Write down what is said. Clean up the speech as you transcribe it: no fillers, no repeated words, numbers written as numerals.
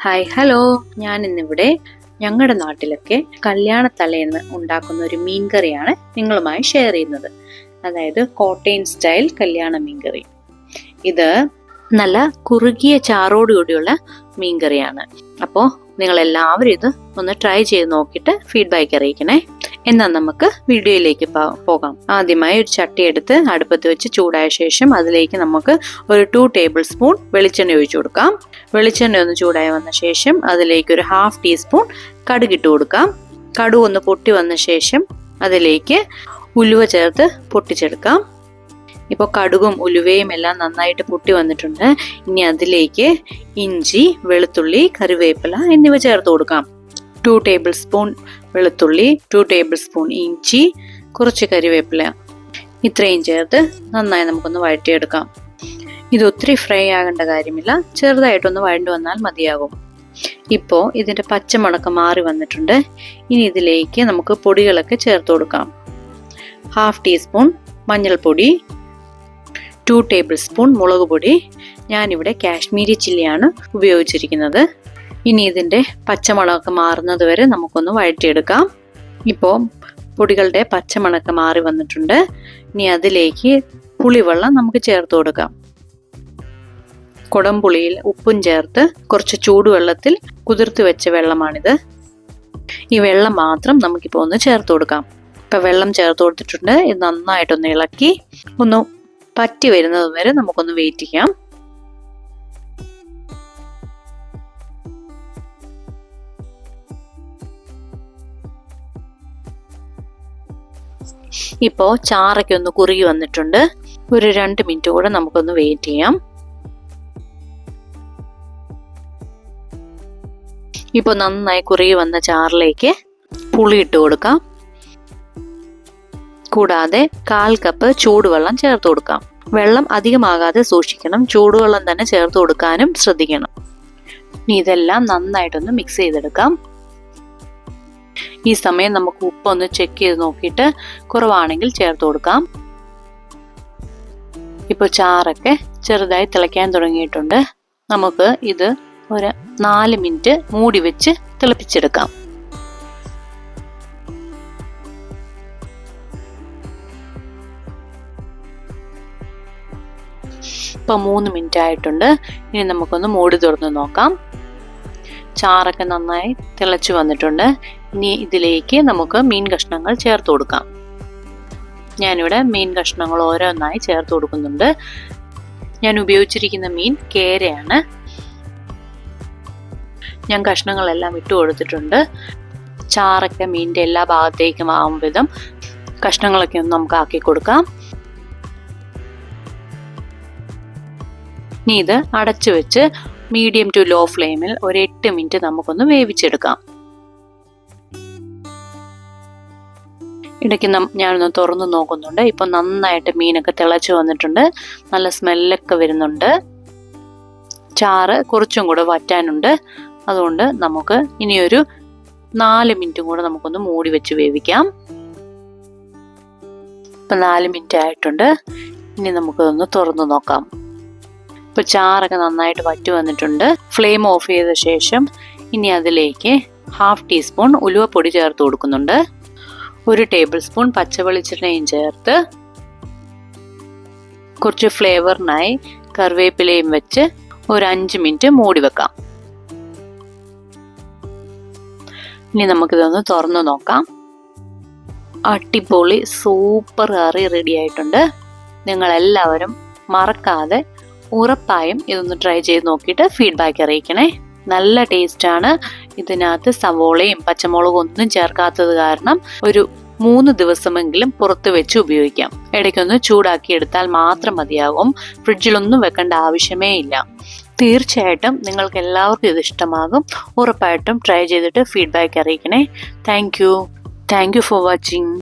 Hi hello, ഞാൻ ഇന്നിവിടെ ഞങ്ങളുടെ നാട്ടിലൊക്കെ കല്യാണ തലേന്ന് ഉണ്ടാക്കുന്ന ഒരു മീൻകറിയാണ് നിങ്ങളുമായി ഷെയർ ചെയ്യുന്നത്. അതായത് കോട്ടയം സ്റ്റൈൽ കല്യാണ മീൻകറി. ഇത് നല്ല കുറുകിയ ചാറോടുകൂടിയുള്ള മീൻകറിയാണ്. അപ്പോൾ നിങ്ങളെല്ലാവരും ഇത് ഒന്ന് ട്രൈ ചെയ്ത് നോക്കിയിട്ട് ഫീഡ്ബാക്ക് അറിയിക്കണേ. എന്നാൽ നമുക്ക് വീഡിയോയിലേക്ക് പോകാം. ആദ്യമായി ഒരു ചട്ടി എടുത്ത് അടുപ്പത്ത് വെച്ച് ചൂടായ ശേഷം അതിലേക്ക് നമുക്ക് ഒരു 2 ടേബിൾ സ്പൂൺ വെളിച്ചെണ്ണ ഒഴിച്ചു കൊടുക്കാം. വെളിച്ചെണ്ണ ഒന്ന് ചൂടായി വന്ന ശേഷം അതിലേക്ക് ഒരു 1/2 ടീസ്പൂൺ കടുകിട്ട് കൊടുക്കാം. കടുക് ഒന്ന് പൊട്ടി വന്ന ശേഷം അതിലേക്ക് ഉലുവ ചേർത്ത് പൊട്ടിച്ചെടുക്കാം. ഇപ്പോൾ കടുകും ഉലുവയും എല്ലാം നന്നായിട്ട് പൊട്ടി വന്നിട്ടുണ്ട്. ഇനി അതിലേക്ക് ഇഞ്ചി, വെളുത്തുള്ളി, കറിവേപ്പില എന്നിവ ചേർത്ത് കൊടുക്കാം. 2 ടേബിൾ സ്പൂൺ വെളുത്തുള്ളി, 2 ടേബിൾ സ്പൂൺ ഇഞ്ചി, കുറച്ച് കറിവേപ്പില ഇത്രയും ചേർത്ത് നന്നായി നമുക്കൊന്ന് വഴറ്റിയെടുക്കാം. ഇത് ഒത്തിരി ഫ്രൈ ആകേണ്ട കാര്യമില്ല, ചെറുതായിട്ടൊന്ന് വഴണ്ടു വന്നാൽ മതിയാകും. ഇപ്പോൾ ഇതിൻ്റെ പച്ചമണക്കം മാറി വന്നിട്ടുണ്ട്. ഇനി ഇതിലേക്ക് നമുക്ക് പൊടികളൊക്കെ ചേർത്ത് കൊടുക്കാം. 1/2 ടീസ്പൂൺ മഞ്ഞൾപ്പൊടി, 2 ടേബിൾ സ്പൂൺ മുളക് പൊടി. ഞാനിവിടെ കാശ്മീരി ചില്ലിയാണ് ഉപയോഗിച്ചിരിക്കുന്നത്. ഇനി ഇതിൻ്റെ പച്ചമണമൊക്കെ മാറുന്നത് വരെ നമുക്കൊന്ന് വഴറ്റിയെടുക്കാം. ഇപ്പോൾ പൊടികളുടെ പച്ചമണമൊക്കെ മാറി വന്നിട്ടുണ്ട്. ഇനി അതിലേക്ക് പുളിവെള്ളം നമുക്ക് ചേർത്ത് കൊടുക്കാം. കുടംപുളിയിൽ ഉപ്പും ചേർത്ത് കുറച്ച് ചൂടുവെള്ളത്തിൽ കുതിർത്ത് വെച്ച വെള്ളമാണിത്. ഈ വെള്ളം മാത്രം നമുക്കിപ്പോൾ ഒന്ന് ചേർത്ത് കൊടുക്കാം. ഇപ്പം വെള്ളം ചേർത്ത് കൊടുത്തിട്ടുണ്ട്. ഇത് നന്നായിട്ടൊന്ന് ഇളക്കി ഒന്ന് പറ്റി വരുന്നത് വരെ നമുക്കൊന്ന് വെയിറ്റ് ചെയ്യാം. ഇപ്പോൾ ചാറൊക്കെ ഒന്ന് കുറുകി വന്നിട്ടുണ്ട്. ഒരു 2 മിനിറ്റ് കൂടെ നമുക്കൊന്ന് വെയിറ്റ് ചെയ്യാം. ഇപ്പോൾ നന്നായി കുറുകി വന്ന ചാറിലേക്ക് പുളി ഇട്ട് കൊടുക്കാം. കൂടാതെ 1/4 കപ്പ് ചൂടുവെള്ളം ചേർത്ത് കൊടുക്കാം. വെള്ളം അധികമാകാതെ സൂക്ഷിക്കണം. ചൂടുവെള്ളം തന്നെ ചേർത്ത് കൊടുക്കാനും ശ്രദ്ധിക്കണം. ഇനി ഇതെല്ലാം നന്നായിട്ടൊന്ന് മിക്സ് ചെയ്തെടുക്കാം. ഈ സമയം നമുക്ക് ഉപ്പൊന്ന് ചെക്ക് ചെയ്ത് നോക്കിയിട്ട് കുറവാണെങ്കിൽ ചേർത്ത് കൊടുക്കാം. ഇപ്പോൾ ചാറൊക്കെ ചെറുതായി തിളയ്ക്കാൻ തുടങ്ങിയിട്ടുണ്ട്. നമുക്ക് ഇത് ഒരു 4 മിനിറ്റ് മൂടി വെച്ച് തിളപ്പിച്ചെടുക്കാം. ഇപ്പോൾ 3 മിനിറ്റ് ആയിട്ടുണ്ട്. ഇനി നമുക്കൊന്ന് മൂടി തുറന്ന് നോക്കാം. ചാറൊക്കെ നന്നായി തിളച്ചു വന്നിട്ടുണ്ട്. ഇനി ഇതിലേക്ക് നമുക്ക് മീൻ കഷ്ണങ്ങൾ ചേർത്ത് കൊടുക്കാം. ഞാനിവിടെ മീൻ കഷ്ണങ്ങൾ ഓരോന്നായി ചേർത്ത് കൊടുക്കുന്നുണ്ട്. ഞാൻ ഉപയോഗിച്ചിരിക്കുന്ന മീൻ കേരയാണ്. ഞാൻ കഷ്ണങ്ങളെല്ലാം ഇട്ട് കൊടുത്തിട്ടുണ്ട്. ചാറൊക്കെ മീനിൻ്റെ എല്ലാ ഭാഗത്തേക്കും ആവും വിധം കഷ്ണങ്ങളൊക്കെ ഒന്ന് നമുക്ക് ആക്കി കൊടുക്കാം. ഇനി ഇത് അടച്ചു വെച്ച് മീഡിയം ടു ലോ ഫ്ലെയിമിൽ ഒരു 8 മിനിറ്റ് നമുക്കൊന്ന് വേവിച്ചെടുക്കാം. ഇടയ്ക്ക് ഞാനൊന്ന് തുറന്ന് നോക്കുന്നുണ്ട്. ഇപ്പം നന്നായിട്ട് മീനൊക്കെ തിളച്ച് വന്നിട്ടുണ്ട്. നല്ല സ്മെല്ലൊക്കെ വരുന്നുണ്ട്. ചാറ് കുറച്ചും കൂടെ വറ്റാനുണ്ട്. അതുകൊണ്ട് നമുക്ക് ഇനിയൊരു 4 മിനിറ്റും കൂടെ നമുക്കൊന്ന് മൂടി വെച്ച് വേവിക്കാം. ഇപ്പം 4 മിനിറ്റ് ആയിട്ടുണ്ട്. ഇനി നമുക്കതൊന്ന് തുറന്ന് നോക്കാം. ഇപ്പോൾ ചാറൊക്കെ നന്നായിട്ട് വറ്റി വന്നിട്ടുണ്ട്. ഫ്ലെയിം ഓഫ് ചെയ്ത ശേഷം ഇനി അതിലേക്ക് 1/2 ടീസ്പൂൺ ഉലുവപ്പൊടി ചേർത്ത് കൊടുക്കുന്നുണ്ട്. 1 ടേബിൾ സ്പൂൺ പച്ചവെളിച്ചെണ്ണയും ചേർത്ത് കുറച്ച് ഫ്ലേവറിനായി കറിവേപ്പിലയും വെച്ച് ഒരു 5 മിനിറ്റ് മൂടി വെക്കാം. ഇനി നമുക്കിതൊന്ന് തുറന്ന് നോക്കാം. അടിപൊളി സൂപ്പർ കറി റെഡി ആയിട്ടുണ്ട്. നിങ്ങളെല്ലാവരും മറക്കാതെ ഉറപ്പായും ഇതൊന്ന് ട്രൈ ചെയ്ത് നോക്കിയിട്ട് ഫീഡ്ബാക്ക് അറിയിക്കണേ. നല്ല ടേസ്റ്റാണ്. ഇതിനകത്ത് സവോളയും പച്ചമുളകും ഒന്നും ചേർക്കാത്തത് കാരണം ഒരു 3 ദിവസമെങ്കിലും പുറത്ത് വെച്ച് ഉപയോഗിക്കാം. ഇടയ്ക്കൊന്ന് ചൂടാക്കി എടുത്താൽ മാത്രം മതിയാകും. ഫ്രിഡ്ജിലൊന്നും വെക്കേണ്ട ആവശ്യമേ ഇല്ല. തീർച്ചയായിട്ടും നിങ്ങൾക്ക് എല്ലാവർക്കും ഇത് ഇഷ്ടമാകും. ഉറപ്പായിട്ടും ട്രൈ ചെയ്തിട്ട് ഫീഡ്ബാക്ക് അറിയിക്കണേ. Thank you for watching.